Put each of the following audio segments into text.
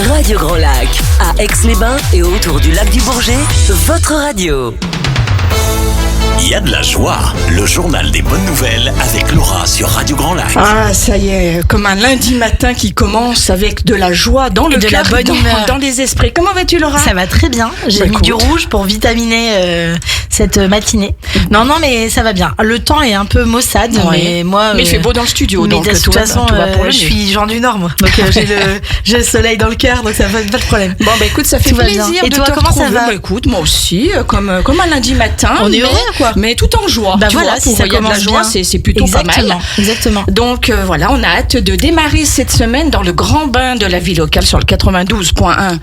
Radio Grand Lac, à Aix-les-Bains et autour du lac du Bourget, votre radio. Il y a de la joie, le journal des bonnes nouvelles avec Laura sur Radio Grand Lac. Ah, ça y est, comme un lundi matin qui commence avec de la joie dans le de cœur, la bonne humeur dans les esprits. Comment vas-tu, Laura ? Ça va très bien. J'ai mis du rouge pour vitaminer cette matinée. Non, mais ça va bien. Le temps est un peu maussade, mais moi. Mais il fait beau dans le studio, mais donc de toute façon, je suis Jean du Nord, moi. Donc j'ai le soleil dans le cœur, donc ça fait pas de problème. Bon, bah écoute, ça fait plaisir de te comment retrouver. ça va ? Bah écoute, moi aussi, comme un lundi matin. On est heureux, quoi. Mais tout en joie. Bah tu voilà, vois, si pour ça il y a de la commence joie, bien. c'est plutôt pas mal. Exactement. Donc voilà, on a hâte de démarrer cette semaine dans le grand bain de la vie locale sur le 92.1.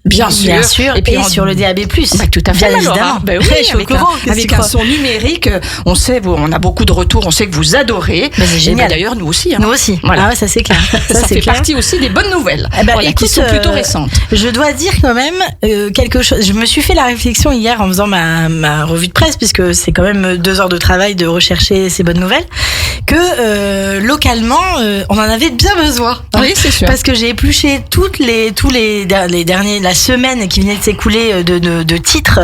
Bien sûr. Et puis sur le DAB+. Bah, tout à fait, bien évidemment. évidemment. Bah oui, je suis au courant. avec un son numérique, on sait, on a beaucoup de retours, on sait que vous adorez. Bah, c'est génial. D'ailleurs, nous aussi. Hein. Nous aussi. Voilà. Ah ouais, ça c'est clair. Ça fait partie aussi des bonnes nouvelles. Voilà, qui sont plutôt récentes. Je dois dire quand même quelque chose. Je me suis fait la réflexion hier en faisant ma revue de presse, puisque c'est quand même 2 heures de travail de rechercher ces bonnes nouvelles, que localement, on en avait bien besoin. Oui, c'est sûr. Parce que j'ai épluché tous les derniers, la semaine qui venait de s'écouler de titres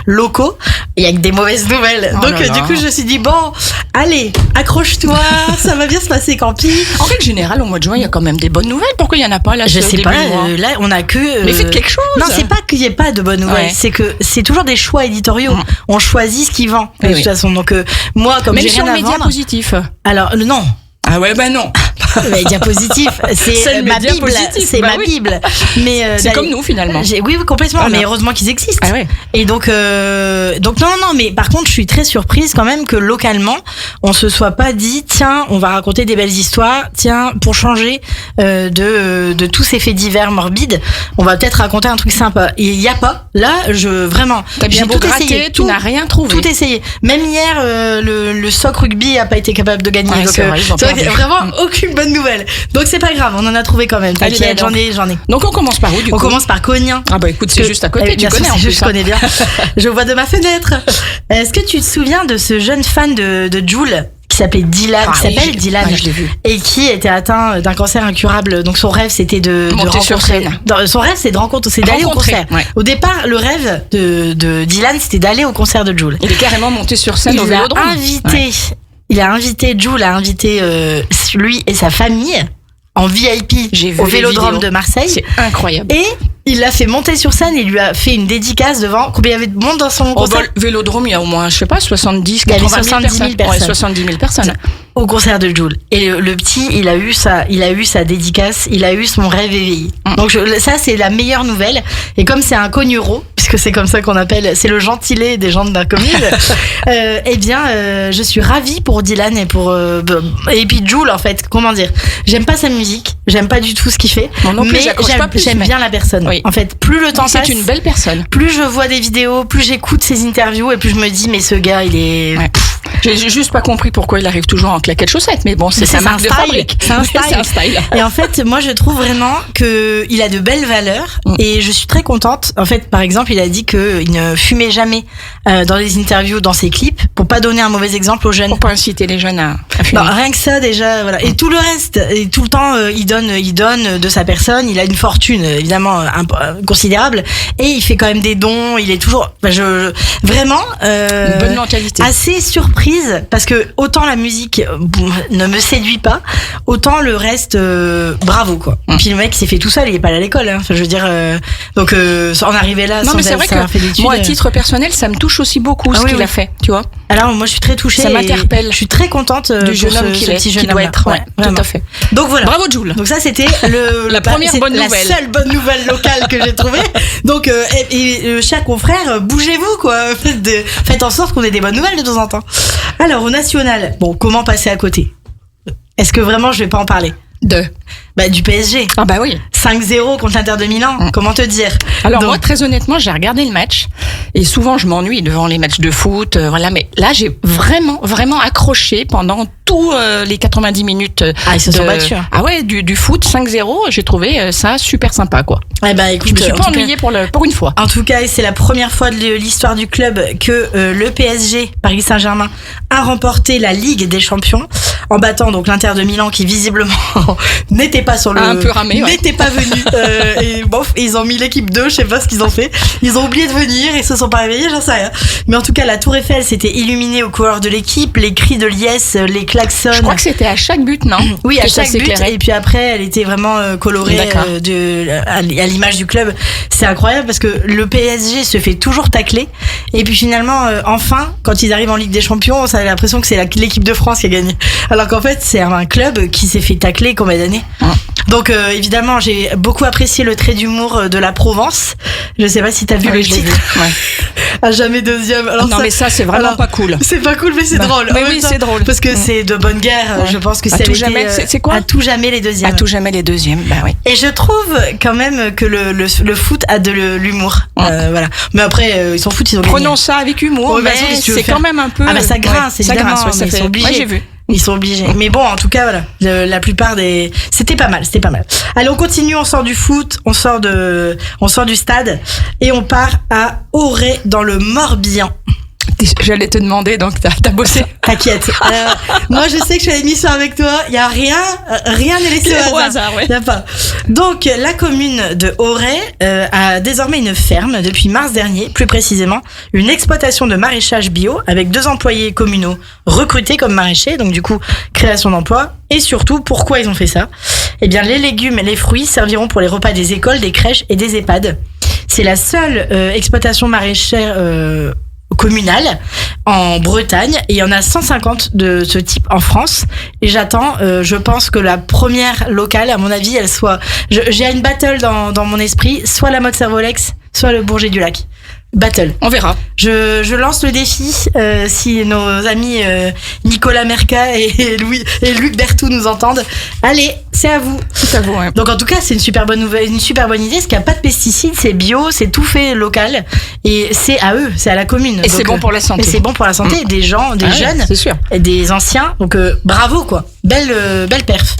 locaux. Il y a que des mauvaises nouvelles. Oh donc du coup, je me suis dit bon, allez, accroche-toi, ça va bien se passer, Campi. En règle générale, au mois de juin, il y a quand même des bonnes nouvelles. Pourquoi il y en a pas là? Je sais pas. Là, on a que. Mais faites quelque chose. Non, c'est pas qu'il y ait pas de bonnes nouvelles. Ouais. C'est que c'est toujours des choix éditoriaux. On choisit ce qui vend de toute façon. Donc moi, comme même j'ai sur rien le à média vendre. positif. Alors non. Ah ouais, bah non. Média positif, c'est le ma média Bible, positif, c'est bah ma oui. Bible. Mais C'est comme nous finalement. Oui, complètement. Voilà. Mais heureusement qu'ils existent. Ah ouais. Et donc non. Mais par contre, je suis très surprise quand même que localement, on se soit pas dit tiens, on va raconter des belles histoires. Tiens, pour changer de tous ces faits divers morbides, on va peut-être raconter un truc sympa. Et il y a pas. Là, vraiment. T'as bien j'ai beau tout gratter, essayé. tu n'as rien trouvé. Tout essayé. Même hier, le soc rugby a pas été capable de gagner. Ouais, donc c'est vrai, ils ont c'est vrai qu'il y a perdu. vraiment aucune bonne nouvelle. Donc c'est pas grave, on en a trouvé quand même. Allez, T'inquiète, ben, j'en ai. Donc on commence par où du coup? On commence par Cognin. Ah bah écoute, c'est juste à côté, tu bien sûr, connais en plus. je connais bien. Je vois de ma fenêtre. Est-ce que tu te souviens de ce jeune fan de Jul qui s'appelait Dylan, Ah qui oui, s'appelle Dylan, je l'ai vu. et qui était atteint d'un cancer incurable. Donc son rêve c'était de Monter sur rencontrer. scène. Son rêve c'est d'aller au Rencontrer, concert. ouais. Au départ, le rêve de Dylan c'était d'aller au concert de Jul. Il est carrément monté sur scène au Vélodrome. Il a invité Jul a invité lui et sa famille en VIP J'ai vu au les Vélodrome vidéos. de Marseille. C'est incroyable. Et il l'a fait monter sur scène et lui a fait une dédicace devant. Combien il y avait de monde dans son Au concert Vélodrome, il y a au moins, je sais pas, 70, Il y avait 80 000 70 000 personnes. Ouais, 70 000 personnes. Au concert de Jul. Et le petit, il a eu sa dédicace, il a eu son rêve éveillé. Donc ça, c'est la meilleure nouvelle. Et comme c'est un cognuro, puisque c'est comme ça qu'on appelle, c'est le gentilé des gens de la commune, eh bien, je suis ravie pour Dylan et puis Jul, en fait. Comment dire? J'aime pas sa musique, j'aime pas du tout ce qu'il fait, Moi non plus, mais j'accroche pas plus, j'aime mais- bien la personne. Oui. En fait, plus le temps passe, C'est une belle personne. plus je vois des vidéos, plus j'écoute ses interviews et plus je me dis mais ce gars il est Ouais. J'ai juste pas compris pourquoi il arrive toujours en claquettes chaussettes, mais bon, c'est sa marque de fabrique. C'est un style. C'est un style. Et en fait, moi, je trouve vraiment que il a de belles valeurs et je suis très contente. En fait, par exemple, il a dit qu'il ne fumait jamais dans les interviews, dans ses clips, pour pas donner un mauvais exemple aux jeunes. Pour pas inciter les jeunes à fumer. Non, rien que ça déjà, voilà. Et tout le reste, et tout le temps, il donne de sa personne. Il a une fortune évidemment considérable et il fait quand même des dons. Il est toujours, vraiment Une bonne mentalité. assez surprise parce que autant la musique ne me séduit pas, autant le reste, bravo quoi. Et puis le mec s'est fait tout seul, il est pas allé à l'école. Hein. Enfin, je veux dire, donc en arriver là, Non, sans mais c'est vrai avoir fait d'études, que moi, à titre personnel, ça me touche aussi beaucoup ce oui, qu'il oui. a fait, tu vois. Alors moi, je suis très touchée. Ça et m'interpelle. Je suis très contente Du pour jeune homme ce qu'il est, petit jeune qui doit homme-là. être. Ouais, tout vraiment. à fait. Donc voilà. Bravo, Jul. Donc ça c'était La première bonne nouvelle. la seule bonne nouvelle locale que j'ai trouvée. Donc chers confrères, bougez-vous quoi. Faites en sorte qu'on ait des bonnes nouvelles de temps en temps. Alors au national, bon comment passer à côté? Est-ce que vraiment je vais pas en parler? Du PSG. Ah bah oui. 5-0 contre l'Inter de Milan. Comment te dire? Alors Donc, moi, très honnêtement, j'ai regardé le match et souvent je m'ennuie devant les matchs de foot, voilà. Mais là, j'ai vraiment accroché pendant tous les 90 minutes. Ah, ils se sont battus. Ah ouais, du foot 5-0. J'ai trouvé ça super sympa, quoi. eh ben, écoute, Je me suis en pas tout cas- ennuyée pour une fois. En tout cas, c'est la première fois de l'histoire du club que le PSG, Paris Saint-Germain, a remporté la Ligue des Champions en battant donc l'Inter de Milan qui visiblement n'était pas sur le, un peu ramé, n'était pas venu. Et bon, ils ont mis l'équipe 2, je sais pas ce qu'ils ont fait. Ils ont oublié de venir, ils se sont pas réveillés, j'en sais rien. Mais en tout cas, la Tour Eiffel s'était illuminée aux couleurs de l'équipe, les cris de liesse, les klaxons. Je crois que c'était à chaque but, non? Oui, à Que ça chaque but. s'éclairait. Et puis après, elle était vraiment colorée D'accord. à l'image du club. C'est incroyable parce que le PSG se fait toujours tacler. Et puis finalement, enfin, quand ils arrivent en Ligue des Champions, ça a l'impression que c'est l'équipe de France qui a gagné. Alors qu'en fait, c'est un club qui s'est fait tacler combien d'années. Donc évidemment, j'ai beaucoup apprécié le trait d'humour de la Provence. Je sais pas si t'as vu Oui, le je l'ai titre. vu. Ouais. À jamais deuxième. Alors Non, mais ça, c'est vraiment pas cool. C'est pas cool, mais c'est Bah, drôle. mais En oui, même temps, c'est drôle. Parce que c'est de bonne guerre. Ouais. Je pense que À c'est tout jamais, c'est quoi? À tout jamais les deuxièmes. À tout jamais les deuxièmes, bah oui. Et je trouve quand même que le foot a de l'humour. Voilà. Mais après, ils s'en foutent, ils ont gagné. Prenons ça avec humour, Ouais, bah, mais qu'est-ce que tu veux c'est faire quand même un peu. Ah bah ça grince, ouais, ça évidemment, grince, ouais, ça mais ils fait. sont obligés. Ouais, j'ai vu. Ils sont obligés. Mais bon, en tout cas, voilà. La plupart des. C'était pas mal. Allez, on continue. On sort du foot. On sort du stade. Et on part à Auray, dans le Morbihan. J'allais te demander, donc t'as bossé. T'inquiète. Moi, je sais que je fais l'émission avec toi. Il y a rien n'est laissé au hasard. ouais. Y a pas. Donc, la commune de Auray a désormais une ferme depuis mars dernier, plus précisément une exploitation de maraîchage bio avec 2 employés communaux recrutés comme maraîchers. Donc, du coup, création d'emplois. Et surtout, pourquoi ils ont fait ça? Eh bien, les légumes et les fruits serviront pour les repas des écoles, des crèches et des EHPAD. C'est la seule exploitation maraîchère communale en Bretagne et il y en a 150 de ce type en France et j'attends je pense que la première locale à mon avis elle soit j'ai une battle dans mon esprit, soit la mode Servolex soit le Bourget du Lac. Battle. On verra. Je lance le défi si nos amis Nicolas Merca et Luc Berthoud nous entendent. Allez, c'est à vous. C'est à vous, ouais. Donc en tout cas, c'est une super bonne nouvelle, une super bonne idée, parce qu'il n'y a pas de pesticides, c'est bio, c'est tout fait local et c'est à eux, c'est à la commune. Et c'est bon pour la santé. Et c'est bon pour la santé des gens, des Ah ouais, jeunes, c'est sûr. et des anciens. Donc bravo quoi. Belle perf.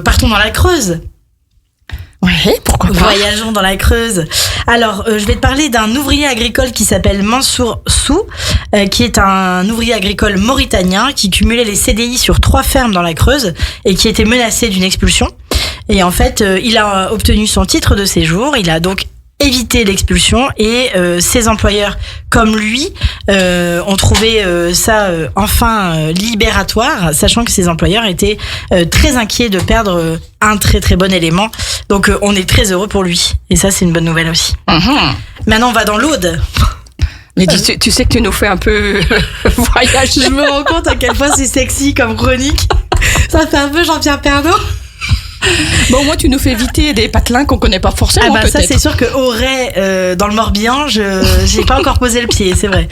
Partons dans la Creuse. Ouais, pourquoi pas. Voyageons dans la Creuse. Alors, je vais te parler d'un ouvrier agricole qui s'appelle Mansour Sou, qui est un ouvrier agricole mauritanien qui cumulait les CDI sur 3 fermes dans la Creuse et qui était menacé d'une expulsion. Et en fait, il a obtenu son titre de séjour. Il a donc évité l'expulsion et ses employeurs comme lui ont trouvé ça enfin libératoire, sachant que ses employeurs étaient très inquiets de perdre un très très bon élément. Donc on est très heureux pour lui et ça c'est une bonne nouvelle aussi. Maintenant on va dans l'Aude. Mais tu sais que tu nous fais un peu voyager. Je me rends compte à quel point c'est sexy comme chronique. Ça fait un peu Jean-Pierre Pernaut. Bon, moi, tu nous fais éviter des patelins qu'on connaît pas forcément. Ah bah ça peut-être. c'est sûr que Auray dans le Morbihan, j'ai pas encore posé le pied, c'est vrai.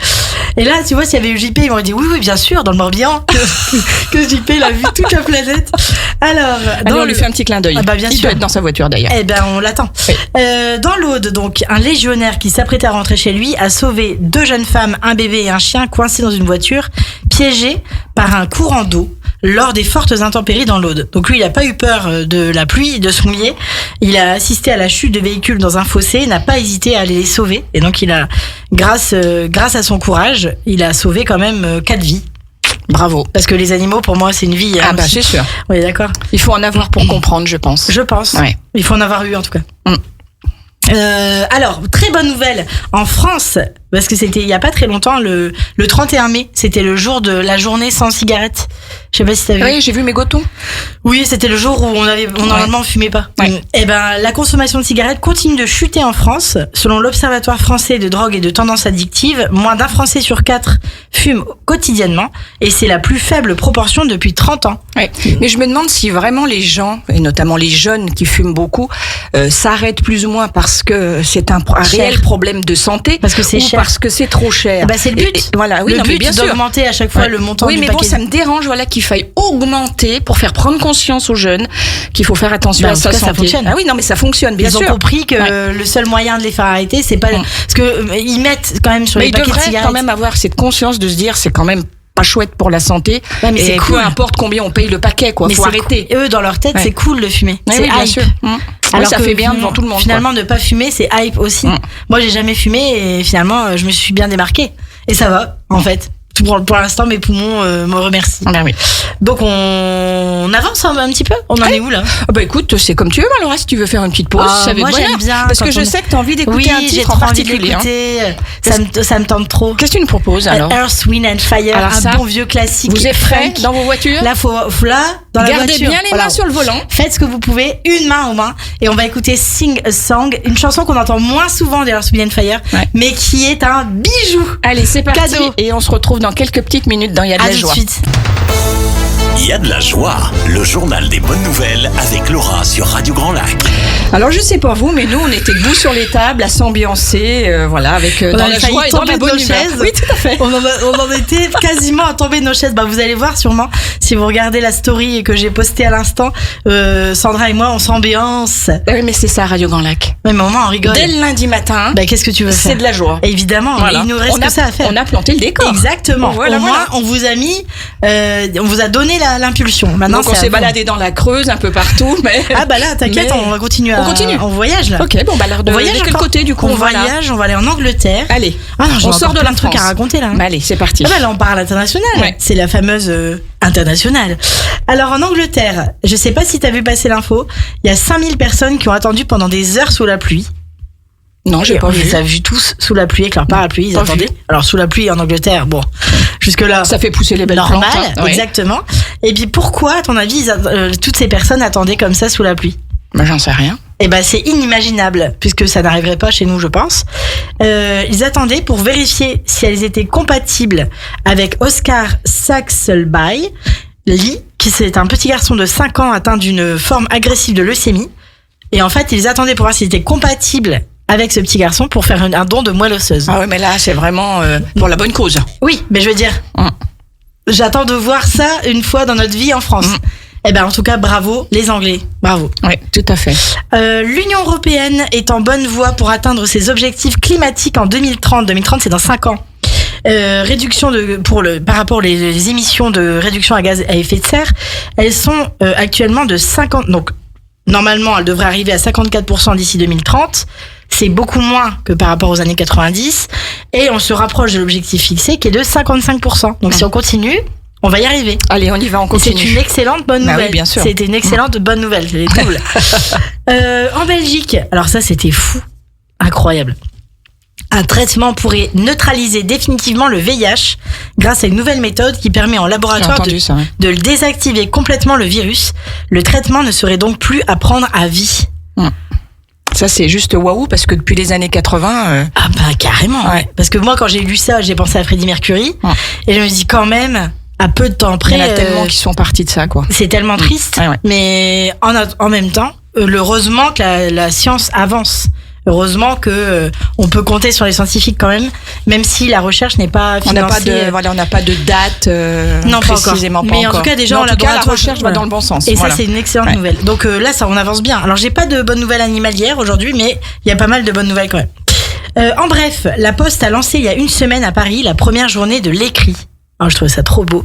Et là, tu vois, s'il y avait eu JP, il m'aurait dit oui bien sûr dans le Morbihan que JP il a vu toute la planète. Alors, Allez, on lui fait un petit clin d'œil. Ah bah bien il sûr. doit être dans sa voiture d'ailleurs. Eh ben on l'attend. Oui. Dans l'Aude, donc un légionnaire qui s'apprêtait à rentrer chez lui a sauvé 2 jeunes femmes, un bébé et un chien coincés dans une voiture, piégés par un courant d'eau lors des fortes intempéries dans l'Aude. Donc lui, il a pas eu peur de la pluie, de se mouiller. Il a assisté à la chute de véhicules dans un fossé, n'a pas hésité à aller les sauver. Et donc il a, grâce à son courage, il a sauvé quand même 4 vies. Bravo. Parce que les animaux, pour moi, c'est une vie. Ah bah c'est sûr. Oui, d'accord. Il faut en avoir pour comprendre, je pense. Je pense. Ouais. Il faut en avoir eu en tout cas. Alors, très bonne nouvelle en France, parce que c'était il y a pas très longtemps, le 31 mai, c'était le jour de la journée sans cigarette. Je sais pas si t'as vu. Oui, j'ai vu mes gotons. Oui, c'était le jour où normalement on fumait pas. Ouais. Et ben la consommation de cigarettes continue de chuter en France. Selon l'Observatoire français de drogue et de tendances addictives, moins d'un Français sur 4 fume quotidiennement et c'est la plus faible proportion depuis 30 ans. Ouais. Mais je me demande si vraiment les gens, et notamment les jeunes qui fument beaucoup, s'arrêtent plus ou moins parce que c'est un réel problème de santé, Parce que c'est ou cher. parce que c'est trop cher. Bah c'est le but. Et voilà, oui, le non, mais but bien sûr. d'augmenter à chaque fois Ouais. le montant Oui, du mais paquet. bon, ça me dérange, voilà, qu'il faille augmenter pour faire prendre conscience aux jeunes qu'il faut faire attention Bah, à en sa tout cas, ça santé. fonctionne. Ah oui, non, mais ça fonctionne, bien Ils ont sûr. compris que Ouais. le seul moyen de les faire arrêter, c'est pas parce que ils mettent quand même sur Mais les ils paquets de devraient cigarettes. quand même avoir cette conscience de se dire, c'est quand même pas chouette pour la santé. Ouais, mais et c'est cool. peu importe combien on paye le paquet, quoi. Mais Faut c'est arrêter. Eux, dans leur tête, Ouais. c'est cool de fumer. Oui, c'est oui, bien hype. sûr. Alors ça que fait bien devant tout le monde. Finalement, ne pas fumer, c'est hype aussi. Moi, j'ai jamais fumé et finalement, je me suis bien démarquée. Et ça va, en fait. Pour l'instant, mes poumons me remercient. Ben oui. Donc on avance un petit peu. On en est où là? Bah écoute, c'est comme tu veux, Laura, si tu veux faire une petite pause, ça va moi être bonheur. j'aime bien. Parce que je sais que tu as envie d'écouter un j'ai titre trop en envie de particulier. l'écouter. Ça me tente trop. Qu'est-ce que tu nous proposes alors? Earth, Wind and Fire, Alors ça, un bon vieux classique. Vous êtes prêts funk. dans vos voitures? Là, faut dans la Gardez voiture. bien les mains sur le volant. Faites ce que vous pouvez, une main aux mains, et on va écouter Sing a Song, une chanson qu'on entend moins souvent d'Earth, Wind and Fire, mais qui est un bijou. Allez, c'est parti. Cadeau. Et on se retrouve dans quelques petites minutes dans Y'a de À la tout de joie. suite. Il y a de la joie, le journal des bonnes nouvelles avec Laura sur Radio Grand Lac. Alors je sais pas vous, mais nous on était debout sur les tables à s'ambiancer, voilà, avec On dans a la failli joie et dans tomber la de bonne nos humeur. chaises. Oui, tout à fait. On en était quasiment à tomber de nos chaises. Bah, vous allez voir sûrement, si vous regardez la story que j'ai postée à l'instant, Sandra et moi, on s'ambiance. Oui, mais c'est ça, Radio Grand Lac. Mais au moins, on rigole. Dès le lundi matin, Bah, qu'est-ce que tu veux faire? c'est de la joie. Évidemment, Voilà. il nous reste que ça à faire. On a planté le décor. Exactement. Voilà, Au moins, voilà. on vous a mis, on vous a donné l'impulsion. Maintenant, Donc on c'est à s'est vous. baladé dans la Creuse un peu partout, mais Ah bah là, t'inquiète, Mais- on va continuer. On continue. On voyage là. ok, bon bah alors On de voyage quel encore. côté du coup On va là voyage, on va aller en Angleterre. Allez, Ah non, j'ai on encore sort de plein la de trucs France. à raconter là. Bah allez, c'est parti. Ah bah là, on parle international. Ouais. C'est la fameuse internationale. Alors en Angleterre, je sais pas si t'as vu passer l'info, il y a 5000 personnes qui ont attendu pendant des heures sous la pluie. Non, j'ai pas On vu. les a vus tous sous la pluie avec leur parapluie, ils Pas attendaient. vu. Alors sous la pluie en Angleterre, bon, jusque là. Ça fait pousser les belles Normal, plantes. hein. Ouais. exactement. Et puis pourquoi, à ton avis, toutes ces personnes attendaient comme ça sous la pluie? Bah j'en sais rien. Eh ben, c'est inimaginable, puisque ça n'arriverait pas chez nous, je pense. Ils attendaient pour vérifier si elles étaient compatibles avec Oscar Saxelby Lee, qui c'est un petit garçon de 5 ans atteint d'une forme agressive de leucémie. Et en fait, ils attendaient pour voir s'il était compatible avec ce petit garçon pour faire un don de moelle osseuse. Ah ouais, mais là c'est vraiment pour la bonne cause. Oui, mais je veux dire, j'attends de voir ça une fois dans notre vie en France. Eh ben, en tout cas, bravo les Anglais, bravo. Oui, tout à fait. L'Union européenne est en bonne voie pour atteindre ses objectifs climatiques en 2030. 2030, c'est dans 5 ans. Réduction par rapport aux émissions de réduction à gaz à effet de serre, elles sont actuellement de 50. Donc normalement, elles devraient arriver à 54% d'ici 2030. C'est beaucoup moins que par rapport aux années 90, et on se rapproche de l'objectif fixé qui est de 55%. Donc si on continue, on va y arriver. Allez, on y va, on Et continue. c'est une excellente bonne Bah oui, nouvelle. bien sûr. C'était une excellente bonne nouvelle. C'est cool. En Belgique, alors ça c'était fou, incroyable. Un traitement pourrait neutraliser définitivement le VIH grâce à une nouvelle méthode qui permet en J'ai laboratoire entendu ça. Ouais. de le désactiver complètement le virus. Le traitement ne serait donc plus à prendre à vie. Ça c'est juste waouh parce que depuis les années 80, Ah bah carrément. Ouais. Parce que moi quand j'ai lu ça, j'ai pensé à Freddie Mercury et je me dis quand même, à peu de temps il après, y en a tellement qui sont partis de ça quoi. c'est tellement triste. Ouais, ouais. Mais en même temps, heureusement que la science avance. Heureusement que on peut compter sur les scientifiques quand même si la recherche n'est pas On financée. n'a pas de date Non, pas encore. précisément pas Mais en encore. tout cas, déjà, Mais en en tout cas, la laboratoire, recherche va voilà. dans le bon sens. Et Voilà. ça, c'est une excellente Ouais. nouvelle. Donc là, ça, on avance bien. Alors, j'ai pas de bonnes nouvelles animalières aujourd'hui, mais il y a pas mal de bonnes nouvelles quand même. En bref, la Poste a lancé il y a une semaine à Paris la première journée de l'écrit. Alors, je trouve ça trop beau.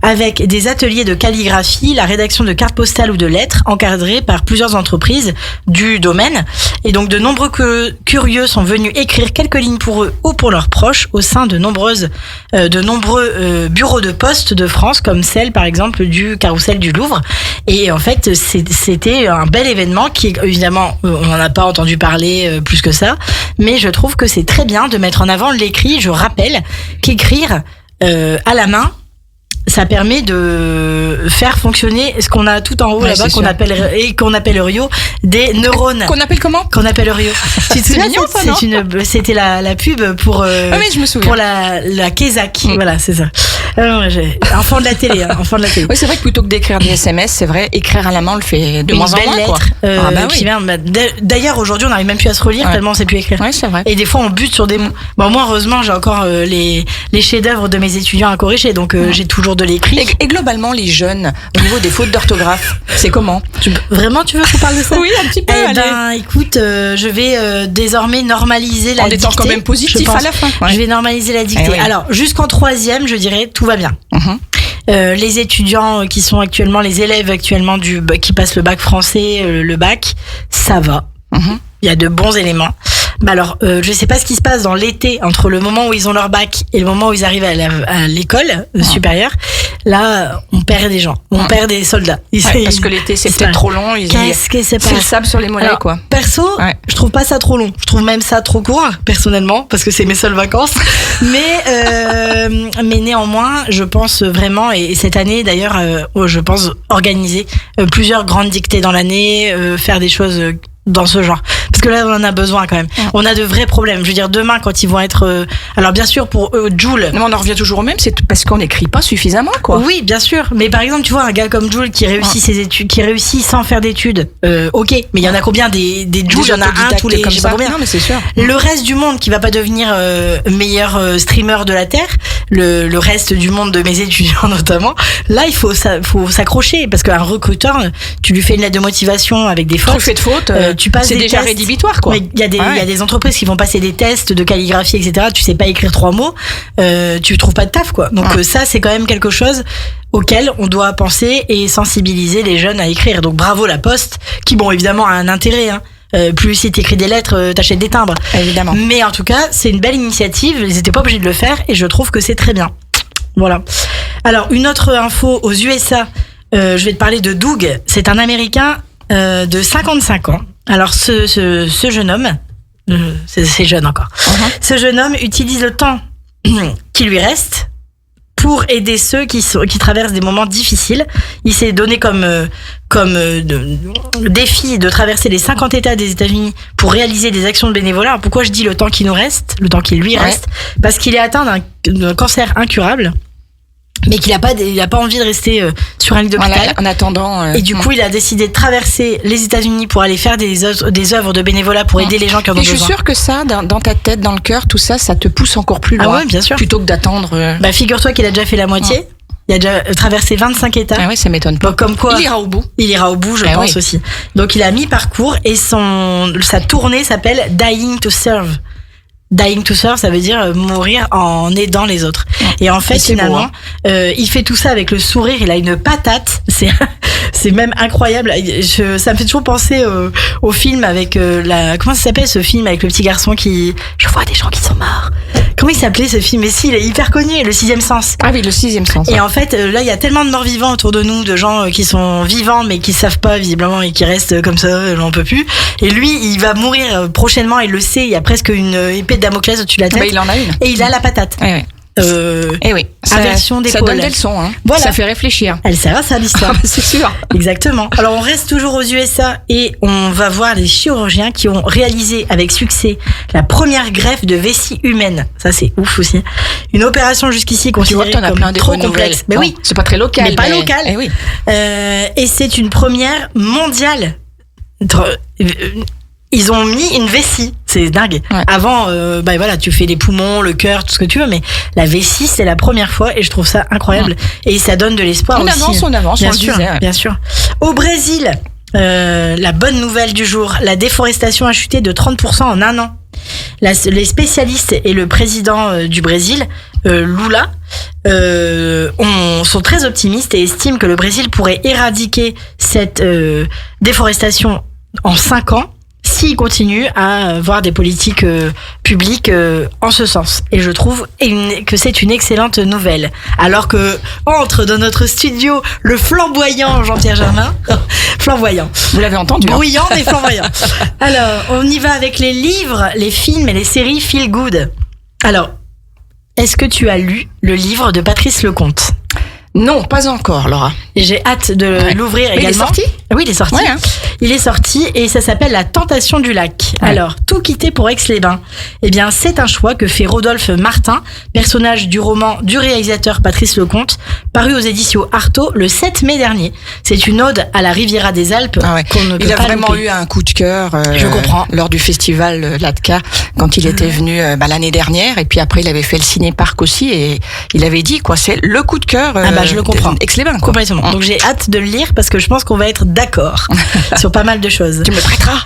Avec des ateliers de calligraphie, la rédaction de cartes postales ou de lettres encadrées par plusieurs entreprises du domaine. Et donc, de nombreux curieux sont venus écrire quelques lignes pour eux ou pour leurs proches au sein de nombreux bureaux de poste de France, comme celle, par exemple, du Carrousel du Louvre. Et en fait, c'était un bel événement qui, évidemment, on n'en a pas entendu parler plus que ça. Mais je trouve que c'est très bien de mettre en avant l'écrit. Je rappelle qu'écrire à la main, ça permet de faire fonctionner ce qu'on a tout en haut Ouais, là-bas c'est qu'on appelle Rio, des neurones. Qu'on appelle comment? Qu'on appelle Rio. Tu te souviens, mignon, ça, non c'était la pub pour Ah oui, je me souviens. pour la Kézak. Voilà, c'est ça. Enfant de la télé, hein, enfant de la télé. Oui, c'est vrai que plutôt que d'écrire des SMS, c'est vrai, écrire à la main, on le fait de Une moins en belle moins, quoi. lettre Ah bah oui. qui vient. D'ailleurs, aujourd'hui, on n'arrive même plus à se relire Ouais. tellement on sait plus écrire. Ouais, c'est vrai. Et des fois, on bute sur des mots. Bon, moi, heureusement, j'ai encore les chefs-d'œuvre de mes étudiants à corriger, donc j'ai toujours de l'écrit. Et globalement, les jeunes, au niveau des fautes d'orthographe, c'est comment? Vraiment, tu veux qu'on parle de ça? Oui, un petit peu, Eh allez. ben, écoute, je vais désormais normaliser la En dictée. étant quand même positif je pense. à la fin. Ouais. Je vais normaliser la dictée. Eh oui. Alors, jusqu'en 3e, je dirais, tout va bien. Mhm. Les étudiants qui sont actuellement, les élèves actuellement qui passent le bac français, le bac, ça va. Mhm. Il y a de bons éléments. Bah alors, je sais pas ce qui se passe dans l'été entre le moment où ils ont leur bac et le moment où ils arrivent à l'école supérieure. Là, on perd des gens, on perd des soldats. Parce que l'été c'est peut-être trop long. Qu'est-ce que c'est le sable sur les mollets, alors, quoi. Perso, je trouve pas ça trop long. Je trouve même ça trop court, personnellement, parce que c'est mes seules vacances. Mais néanmoins, je pense vraiment, et cette année d'ailleurs, je pense organiser plusieurs grandes dictées dans l'année, faire des choses dans ce genre, parce que là on en a besoin quand même. On a de vrais problèmes. Je veux dire, demain quand ils vont être alors bien sûr pour Jul, non, on en revient toujours au même, c'est parce qu'on n'écrit pas suffisamment, quoi. Oui, bien sûr, mais par exemple tu vois un gars comme Jul qui réussit ses études, qui réussit sans faire d'études, ok, mais il y en a combien des Jul? Il y en a un tous les, je sais pas combien. Non, mais c'est sûr. Le reste du monde qui va pas devenir meilleur streamer de la terre, le reste du monde de mes étudiants notamment, là il faut s'accrocher, parce qu'un recruteur, tu lui fais une lettre de motivation avec des fautes. Trop fait de fautes. Tu passes c'est déjà rédhibitoire, quoi. Il y a des entreprises qui vont passer des tests de calligraphie, etc. Tu sais pas écrire 3 mots, tu trouves pas de taf, quoi. Donc ça, c'est quand même quelque chose auquel on doit penser et sensibiliser les jeunes à écrire. Donc bravo la Poste, qui bon évidemment a un intérêt. Plus si t'écris des lettres, t'achètes des timbres. Évidemment. Mais en tout cas, c'est une belle initiative. Ils étaient pas obligés de le faire et je trouve que c'est très bien. Voilà. Alors une autre info aux USA. Je vais te parler de Doug. C'est un Américain de 55 ans. Alors ce jeune homme, c'est jeune encore. Ce jeune homme utilise le temps qui lui reste pour aider ceux qui traversent des moments difficiles. Il s'est donné comme défi de traverser les 50 États des États-Unis pour réaliser des actions de bénévolat. Alors pourquoi je dis le temps qui nous reste, le temps qui lui reste? Parce qu'il est atteint d'un cancer incurable. Mais qu'il a pas envie de rester sur un lit d'hôpital. Voilà, en attendant. Et du coup, il a décidé de traverser les États-Unis pour aller faire des œuvres de bénévolat pour aider les gens qui en ont besoin. Et je suis sûre que ça, dans ta tête, dans le cœur, tout ça, ça te pousse encore plus loin. Ah ouais, bien sûr. Plutôt que d'attendre. Bah, figure-toi qu'il a déjà fait la moitié. Il a déjà traversé 25 États. Ah ouais, ça m'étonne pas. Donc, comme quoi. Il ira au bout. Il ira au bout, je pense aussi. Donc, il a mi-parcours et sa tournée s'appelle Dying to Serve. Dying to serve, ça veut dire mourir en aidant les autres. Et en fait, finalement, il fait tout ça avec le sourire. Il a une patate. C'est même incroyable. Ça me fait toujours penser au film avec comment ça s'appelle ce film avec le petit garçon qui. Je vois des gens qui sont morts. Comment il s'appelait ce film? Mais si, il est hyper connu, Le Sixième Sens. Ah oui, Le Sixième Sens. Et en fait, là, il y a tellement de morts vivants autour de nous, de gens qui sont vivants mais qui savent pas visiblement et qui restent comme ça, on peut plus. Et lui, il va mourir prochainement, il le sait. Il y a presque une épée de Damoclès au-dessus de la tête. Bah, il en a une. Et il a la patate. Et oui, inversion d'épaule. Ça donne des leçons, hein. Voilà. Ça fait réfléchir. Elle sert à ça, l'histoire. C'est sûr. Exactement. Alors, on reste toujours aux USA et on va voir les chirurgiens qui ont réalisé avec succès la première greffe de vessie humaine. Ça, c'est ouf aussi. Une opération jusqu'ici considérée comme trop complexe. Mais oui. C'est pas très local. Mais pas local. Eh oui. Et c'est une première mondiale. Ils ont mis une vessie, c'est dingue. Ouais. Avant, bah voilà, tu fais les poumons, le cœur, tout ce que tu veux, mais la vessie, c'est la première fois et je trouve ça incroyable. Ouais. Et ça donne de l'espoir aussi. On avance, bien on sûr, le disait. Bien sûr. Au Brésil, la bonne nouvelle du jour, la déforestation a chuté de 30% en un an. Les spécialistes et le président du Brésil, Lula, sont très optimistes et estiment que le Brésil pourrait éradiquer cette déforestation en 5 ans. S'il continue à avoir des politiques publiques en ce sens. Et je trouve que c'est une excellente nouvelle. Alors que entre dans notre studio le flamboyant Jean-Pierre Germain. Flamboyant. Vous l'avez entendu. Bruyant mais flamboyant. Alors, on y va avec les livres, les films et les séries Feel Good. Alors, est-ce que tu as lu le livre de Patrice Lecomte ? Non, pas encore, Laura. J'ai hâte de l'ouvrir également. Il est sorti ? Oui, il est sorti. Ouais, hein. Il est sorti et ça s'appelle La Tentation du Lac. Ouais. Alors, tout quitter pour Aix-les-Bains. Eh bien, c'est un choix que fait Rodolphe Martin, personnage du roman du réalisateur Patrice Lecomte, paru aux éditions Artaud le 7 mai dernier. C'est une ode à la Riviera des Alpes qu'on ne peut pas Il a vraiment louper. eu un coup de cœur Je comprends. Lors du festival Latka, quand il était venu l'année dernière. Et puis après, il avait fait le ciné-parc aussi et il avait dit, quoi, c'est le coup de cœur. Je le comprends. Aix-les-Bains, quoi. Complètement. Donc j'ai hâte de le lire parce que je pense qu'on va être d'accord sur pas mal de choses. Tu me le prêteras ?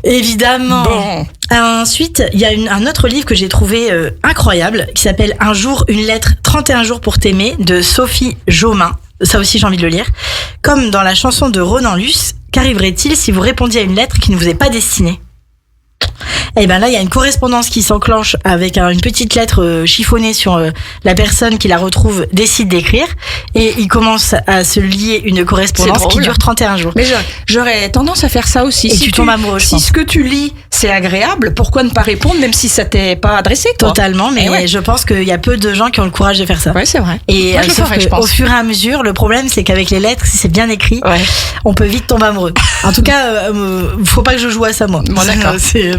Évidemment. Bon. Ensuite, il y a un autre livre que j'ai trouvé incroyable qui s'appelle Un jour, une lettre, 31 jours pour t'aimer de Sophie Jomain. Ça aussi, j'ai envie de le lire. Comme dans la chanson de Ronan Luce, qu'arriverait-il si vous répondiez à une lettre qui ne vous est pas destinée ? Et ben là, il y a une correspondance qui s'enclenche avec une petite lettre chiffonnée sur la personne qui la retrouve décide d'écrire, et il commence à se lier une correspondance qui dure 31 jours. Mais j'aurais tendance à faire ça aussi. Et si tu tombes amoureux, je Si pense. ce que tu lis, c'est agréable, pourquoi ne pas répondre même si ça t'est pas adressé, quoi. Totalement, mais je pense qu'il y a peu de gens qui ont le courage de faire ça. Ouais, c'est vrai. Et Moi, je le sauf ferais, je que, pense. au fur et à mesure, le problème, c'est qu'avec les lettres, si c'est bien écrit, Ouais. on peut vite tomber amoureux. En tout cas, faut pas que je joue à ça, moi. Bon, d'accord. C'est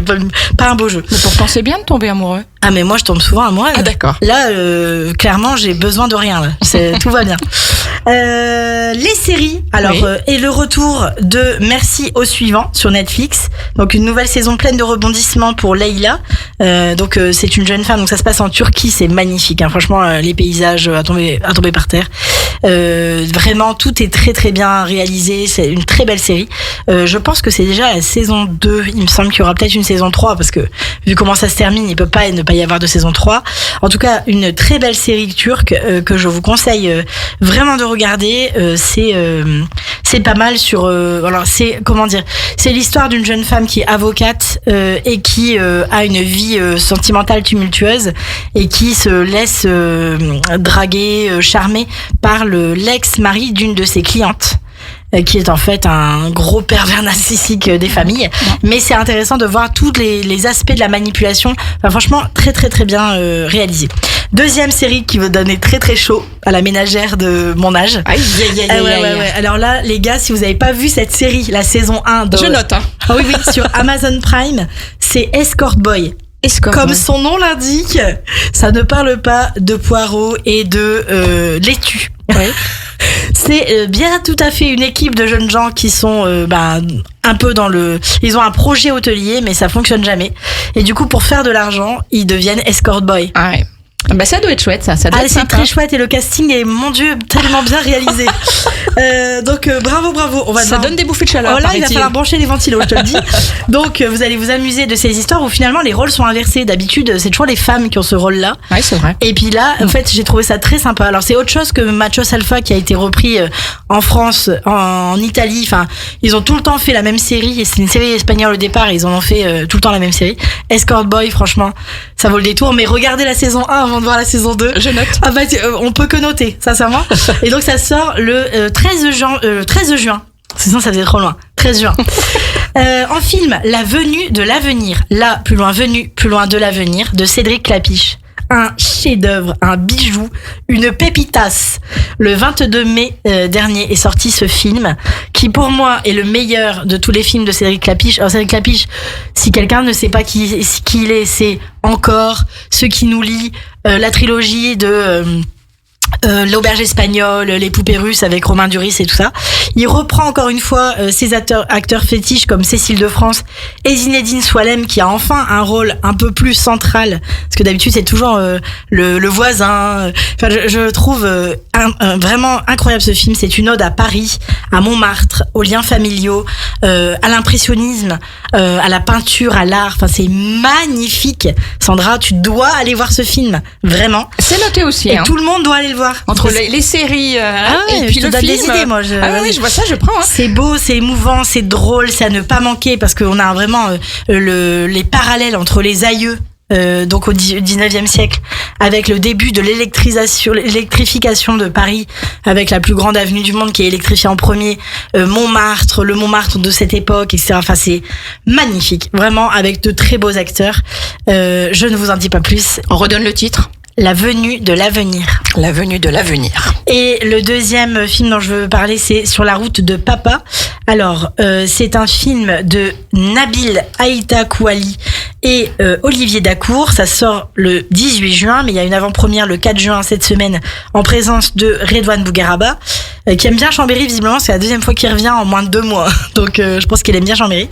pas un beau jeu. Mais pourtant, c'est bien de tomber amoureux. Ah, mais moi, je tombe souvent amoureux. Ah, d'accord. Là, clairement, j'ai besoin de rien. Là. Tout va bien. Les séries. Alors, Oui. et le retour de Merci au suivant sur Netflix. Donc, une nouvelle saison pleine de rebondissements pour Leïla. Donc, c'est une jeune femme. Donc, ça se passe en Turquie. C'est magnifique. Hein. Franchement, les paysages à tomber par terre. Vraiment, tout est très très bien réalisé. C'est une très belle série. Je pense que c'est déjà la saison 2. Il me semble qu'il y aura peut-être une saison 3 parce que vu comment ça se termine, il peut pas ne pas y avoir de saison 3. En tout cas, une très belle série turque que je vous conseille vraiment de regarder. C'est pas mal sur. Alors c'est comment dire. C'est l'histoire d'une jeune femme qui est avocate et qui a une vie sentimentale tumultueuse et qui se laisse draguer, charmer par l'ex-mari d'une de ses clientes, qui est en fait un gros pervers narcissique des familles. Mais c'est intéressant de voir tous les aspects de la manipulation. Enfin, franchement, très très très bien réalisé. Deuxième série qui veut donner très très chaud à la ménagère de mon âge. Aïe, aïe, aïe, aïe, Ouais. aïe. Alors là, les gars, si vous n'avez pas vu cette série, la saison 1 de... Je note, hein. Ah oui, sur Amazon Prime, c'est Escort Boy. Comme son nom l'indique, ça ne parle pas de poireaux et de laitue. Ouais. C'est bien tout à fait une équipe de jeunes gens qui sont un peu dans le... Ils ont un projet hôtelier, mais ça fonctionne jamais. Et du coup, pour faire de l'argent, ils deviennent escort boy. Ah ouais. Bah ça doit être chouette, ça doit être C'est sympa. très chouette et le casting est, mon Dieu, tellement bien réalisé. Donc bravo. On va Ça devoir- donne des bouffées de chaleur. Oh là, il va paraît-il. falloir brancher les ventilos, je te le dis. Donc, vous allez vous amuser de ces histoires où finalement les rôles sont inversés. D'habitude, c'est toujours les femmes qui ont ce rôle-là. Ouais, c'est vrai. Et puis là, en fait, j'ai trouvé ça très sympa. Alors, c'est autre chose que Machos Alpha qui a été repris en France, en Italie. Enfin, ils ont tout le temps fait la même série. Et c'est une série espagnole au départ. Et ils en ont fait tout le temps la même série. Escort Boy, franchement, ça vaut le détour. Mais regardez la saison 1 avant de voir la saison 2. Je note. Ah bah, on peut que noter, sincèrement. Et donc, ça sort le 13 juin. Sinon, ça faisait trop loin. 13 juin. En film, La venue de l'avenir. Là, plus loin, venue, plus loin de l'avenir, de Cédric Clapiche. Un chef-d'œuvre, un bijou, une pépitas. Le 22 mai dernier est sorti ce film, qui pour moi est le meilleur de tous les films de Cédric Clapiche. Alors Cédric Clapiche, si quelqu'un ne sait pas qui il est, c'est Encore, Ceux qui nous lient, la trilogie de... L'auberge espagnole, les poupées russes avec Romain Duris et tout ça. Il reprend encore une fois ses acteurs fétiches comme Cécile de France et Zinedine Soilem qui a enfin un rôle un peu plus central parce que d'habitude c'est toujours le voisin. Enfin, je trouve vraiment incroyable ce film. C'est une ode à Paris, à Montmartre, aux liens familiaux, à l'impressionnisme, à la peinture, à l'art. Enfin, c'est magnifique. Sandra, tu dois aller voir ce film, vraiment. C'est noté aussi. Et Hein. tout le monde doit aller le voir. Entre les séries ouais, et puis je te le donne film. des idées, moi. Oui, je vois ça, je prends. Hein. C'est beau, c'est émouvant, c'est drôle, c'est à ne pas manquer parce qu'on a vraiment les parallèles entre les aïeux. Donc au 19e siècle, avec le début de l'électrification de Paris, avec la plus grande avenue du monde qui est électrifiée en premier, Montmartre, le Montmartre de cette époque, etc. Enfin, c'est magnifique, vraiment, avec de très beaux acteurs. Je ne vous en dis pas plus. On redonne le titre. La venue de l'avenir. La venue de l'avenir. Et le deuxième film dont je veux parler, c'est Sur la route de papa. Alors, c'est un film de Nabil Aïta Kouali et Olivier Dacour. Ça sort le 18 juin, mais il y a une avant-première le 4 juin cette semaine en présence de Redouane Bougaraba, qui aime bien Chambéry, visiblement. C'est la deuxième fois qu'il revient en moins de 2 mois. Donc, je pense qu'il aime bien Chambéry.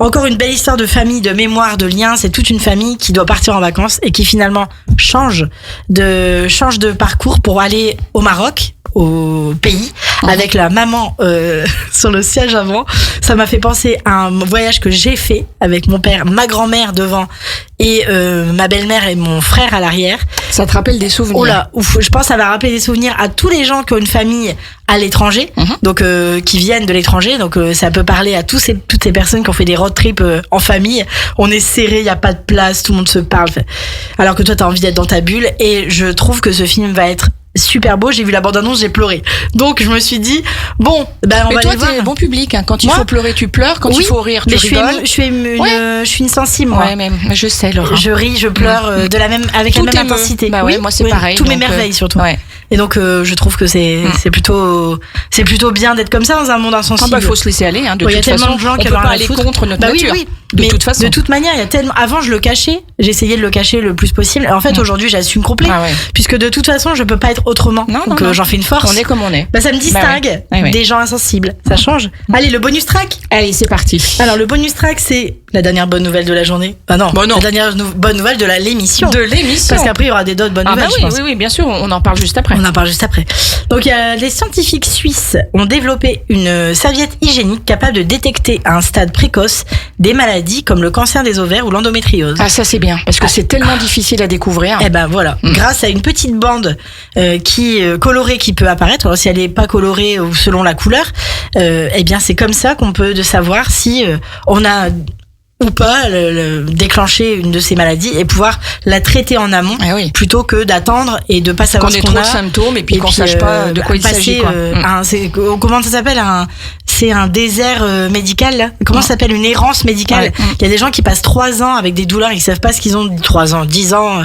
Encore une belle histoire de famille, de mémoire, de lien. C'est toute une famille qui doit partir en vacances et qui finalement change de parcours pour aller au Maroc, au pays, avec la maman sur le siège avant. Ça m'a fait penser à un voyage que j'ai fait avec mon père, ma grand-mère devant et ma belle-mère et mon frère à l'arrière. Ça te rappelle des souvenirs? Oh là, ouf, je pense que ça va rappeler des souvenirs à tous les gens qui ont une famille à l'étranger, donc qui viennent de l'étranger, donc ça peut parler à toutes ces personnes qui ont fait des road trips en famille. On est serré, il y a pas de place, tout le monde se parle, alors que toi t'as envie d'être dans ta bulle. Et je trouve que ce film va être super beau. J'ai vu la bande-annonce, j'ai pleuré. Donc je me suis dit bon, ben on mais va toi, aller voir. t'es bon public. Hein. Quand il Moi faut pleurer, tu pleures. Quand Oui, il faut rire, tu mais rigoles. je suis une sensible, moi. Ouais, mais je sais, Laura. Je ris, je pleure avec Tout la même émeut. intensité. Bah ouais, moi c'est pareil. Tout donc, m'émerveille surtout. Ouais. Et donc je trouve que c'est plutôt bien d'être comme ça dans un monde Ah insensible. bah, faut se laisser aller. Hein, de Il y a toute tellement façon, de gens on qui peut en ont pas rien à aller foutre. contre notre Bah nature. oui. De Mais toute façon. de toute manière, il y a tellement. Avant, je le cachais. J'essayais de le cacher le plus possible. En fait, aujourd'hui, j'assume complet. Ah ouais. Puisque de toute façon, je peux pas être autrement. Non, donc non. j'en fais une force. On est comme on est. Bah, ça me distingue Bah ouais. des gens insensibles. Ça change. Allez, le bonus track. Allez, c'est parti. Alors, le bonus track, c'est la dernière bonne nouvelle de la journée. Ah non, Bon, non. la dernière bonne nouvelle de l'émission. De l'émission. Parce qu'après, il y aura des d'autres bonnes Ah nouvelles, bah je oui, pense. oui, bien sûr. On en parle juste après. On en parle juste après. Donc, les scientifiques suisses ont développé une serviette hygiénique capable de détecter à un stade précoce des maladies comme le cancer des ovaires ou l'endométriose. Ah ça c'est bien parce que c'est tellement difficile à découvrir. Eh ben voilà, grâce à une petite bande colorée qui peut apparaître, alors si elle n'est pas colorée ou selon la couleur, eh bien c'est comme ça qu'on peut savoir si on a ou pas déclencher une de ces maladies et pouvoir la traiter en amont Ah oui. plutôt que d'attendre et de pas savoir Qu'on ce ait qu'on trop a de symptômes et puis qu'on sache pas de quoi il s'agit. passer, Quoi. comment ça s'appelle c'est un désert médical là. Comment ça s'appelle, une errance médicale. Ouais. Il y a des gens qui passent 3 ans avec des douleurs, ils savent pas ce qu'ils ont, 3 ans, 10 ans,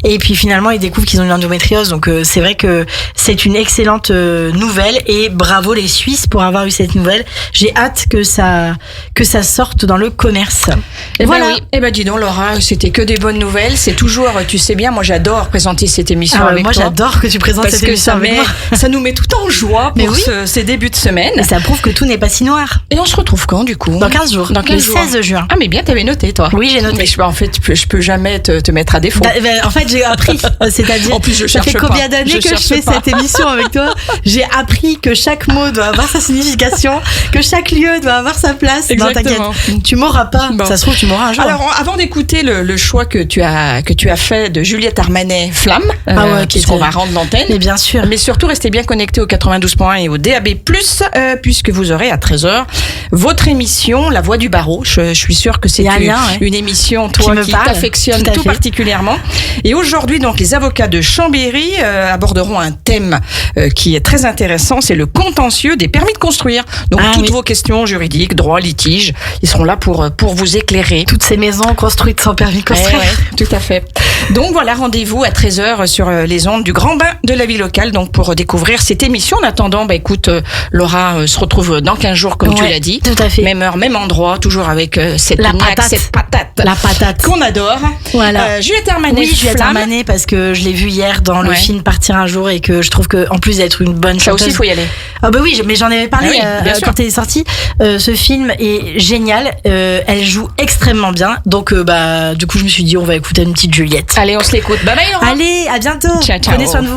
et puis finalement ils découvrent qu'ils ont une endométriose. Donc c'est vrai que c'est une excellente nouvelle et bravo les Suisses pour avoir eu cette nouvelle. J'ai hâte que ça sorte dans le commerce. Et Voilà. ben oui. Eh ben dis donc Laura, c'était que des bonnes nouvelles. C'est toujours, tu sais bien, moi j'adore présenter cette émission Ah ouais, avec moi toi. j'adore que tu présentes Parce cette que émission avec moi. ça nous met tout en joie Mais pour oui. ces débuts de semaine. Et ça prouve que tout n'est pas si noir. Et on se retrouve quand du coup? Dans 15 jours. Dans 15 le jours. 16 juin. Ah mais bien, t'avais noté toi. Oui, j'ai noté. Mais en fait, je peux jamais te mettre à défaut. En fait, j'ai appris, c'est-à-dire, En plus, je ça fait cherche combien pas. d'années Je que je cherche fais pas. cette émission avec toi? J'ai appris que chaque mot doit avoir sa signification, que chaque lieu doit avoir sa place. Non, Exactement. t'inquiète, tu m'auras pas. Bon. Ça se trouve, tu m'auras un jour. Alors, avant d'écouter le choix que tu as fait de Juliette Armanet Flamme, puisqu'on va rendre l'antenne. Mais bien sûr. Mais surtout, restez bien connectés au 92.1 et au DAB+, puisque vous aurez à 13h votre émission La Voix du Barreau. Je suis sûre que c'est Il y a un lien, ouais. une émission, toi, me qui parle, t'affectionne tout à tout fait. particulièrement. Et aujourd'hui, donc, les avocats de Chambéry aborderont un thème qui est très intéressant, c'est le contentieux des permis de construire. Donc, Ah, toutes oui. vos questions juridiques, droits, litiges, ils seront là pour vous éclairer. Toutes ces maisons construites sans permis de construire. Ouais, tout à fait. Donc voilà, rendez-vous à 13h sur les ondes du Grand Bain de la vie locale, donc pour découvrir cette émission. En attendant, bah écoute, Laura se retrouve dans 15 jours, comme tu Ouais, l'as dit. tout à fait. Même heure, même endroit, toujours avec cette La niaque, patate. cette patate. La patate. Qu'on adore. Voilà. Juliette Armanet, Oui, Juliette Flamme. Armanet, parce que je l'ai vu hier dans le Ouais. film Partir un jour et que je trouve que, en plus d'être une bonne Ça aussi, chanteuse. il faut y aller. Ah bah oui, mais j'en avais parlé Ah oui, bien sûr. quand elle est sortie. Ce film est génial. Elle joue extrêmement bien. Donc bah du coup je me suis dit on va écouter une petite Juliette. Allez, on se l'écoute. Bye bye, Laura. Allez, à bientôt. Ciao, ciao. Prenez soin de vous.